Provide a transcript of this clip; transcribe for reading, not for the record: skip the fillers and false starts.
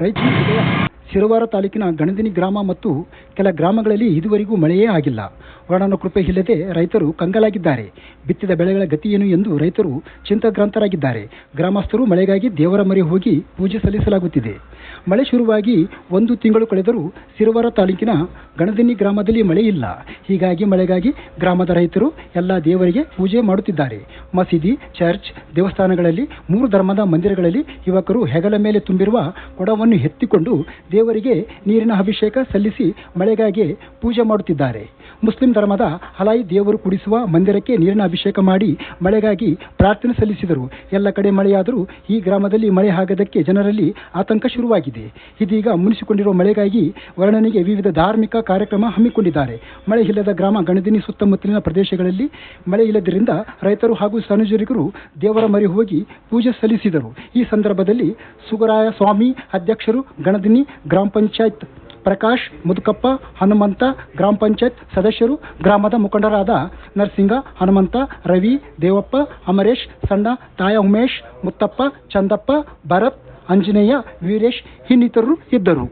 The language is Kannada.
ರೈತರ ಹೃದಯ ಸಿರವಾರ ತಾಲೂಕಿನ ಗಣದಿನಿ ಗ್ರಾಮ ಮತ್ತು ಕೆಲ ಗ್ರಾಮಗಳಲ್ಲಿ ಇದುವರೆಗೂ ಮಳೆಯೇ ಆಗಿಲ್ಲ. ವರುಣನ ಕೃಪೆ ಇಲ್ಲದೆ ರೈತರು ಕಂಗಾಲಾಗಿದ್ದಾರೆ. ಬಿತ್ತಿದ ಬೆಳೆಗಳ ಗತಿ ಏನು ಎಂದು ರೈತರು ಚಿಂತಾಕ್ರಾಂತರಾಗಿದ್ದಾರೆ. ಗ್ರಾಮಸ್ಥರು ಮಳೆಗಾಗಿ ದೇವರ ಮೊರೆ ಹೋಗಿ ಪೂಜೆ ಸಲ್ಲಿಸಲಾಗುತ್ತಿದೆ. ಮಳೆ ಶುರುವಾಗಿ 1 ತಿಂಗಳು ಕಳೆದರೂ ಸಿರವಾರ ತಾಲೂಕಿನ ಗಣದಿನಿ ಗ್ರಾಮದಲ್ಲಿ ಮಳೆ ಇಲ್ಲ. ಹೀಗಾಗಿ ಮಳೆಗಾಗಿ ಗ್ರಾಮದ ರೈತರು ಎಲ್ಲ ದೇವರಿಗೆ ಪೂಜೆ ಮಾಡುತ್ತಿದ್ದಾರೆ. ಮಸೀದಿ, ಚರ್ಚ್, ದೇವಸ್ಥಾನಗಳಲ್ಲಿ 3 ಧರ್ಮದ ಮಂದಿರಗಳಲ್ಲಿ ಯುವಕರು ಹೆಗಲ ಮೇಲೆ ತುಂಬಿರುವ ಕೊಡವನ್ನು ಎತ್ತಿಕೊಂಡು ದೇವರಿಗೆ ನೀರಿನ ಅಭಿಷೇಕ ಸಲ್ಲಿಸಿ ಮಳೆಗಾಗಿ ಪೂಜೆ ಮಾಡುತ್ತಿದ್ದಾರೆ. ಮುಸ್ಲಿಂ ಧರ್ಮದ ಹಲಾಯಿ ದೇವರು ಕುಡಿಸುವ ಮಂದಿರಕ್ಕೆ ನೀರಿನ ಅಭಿಷೇಕ ಮಾಡಿ ಮಳೆಗಾಗಿ ಪ್ರಾರ್ಥನೆ ಸಲ್ಲಿಸಿದರು. ಎಲ್ಲ ಕಡೆ ಮಳೆಯಾದರೂ ಈ ಗ್ರಾಮದಲ್ಲಿ ಮಳೆ ಆಗದಕ್ಕೆ ಜನರಲ್ಲಿ ಆತಂಕ ಶುರುವಾಗಿದೆ. ಇದೀಗ ಮುನಿಸಿಕೊಂಡಿರುವ ಮಳೆಗಾಗಿ ವರ್ಣನಿಗೆ ವಿವಿಧ ಧಾರ್ಮಿಕ ಕಾರ್ಯಕ್ರಮ ಹಮ್ಮಿಕೊಂಡಿದ್ದಾರೆ. ಮಳೆ ಇಲ್ಲದ ಗ್ರಾಮ ಗಣದಿನಿ ಸುತ್ತಮುತ್ತಲಿನ ಪ್ರದೇಶಗಳಲ್ಲಿ ಮಳೆ ಇಲ್ಲದರಿಂದ ರೈತರು ಹಾಗೂ ಸಾರ್ವಜನಿಕರು ದೇವರ ಮೊರೆ ಹೋಗಿ ಪೂಜೆ ಸಲ್ಲಿಸಿದರು. ಈ ಸಂದರ್ಭದಲ್ಲಿ ಸುಗರಾಯ ಸ್ವಾಮಿ ಅಧ್ಯಕ್ಷರು, ಗಣದಿನಿ ಗ್ರಾಮ ಪಂಚಾಯತ್ ಪ್ರಕಾಶ್, ಮುದುಕಪ್ಪ, ಹನುಮಂತ, ಗ್ರಾಮ ಪಂಚಾಯತ್ ಸದಸ್ಯರು, ಗ್ರಾಮದ ಮುಖಂಡರಾದ ನರಸಿಂಗ, ಹನುಮಂತ, ರವಿ, ದೇವಪ್ಪ, ಅಮರೇಶ್, ಸಣ್ಣ, ತಾಯ ಉಮೇಶ್, ಮುತ್ತಪ್ಪ, ಚಂದಪ್ಪ, ಭರತ್, ಆಂಜನೇಯ, ವೀರೇಶ್ ಇನ್ನಿತರರು ಇದ್ದರು.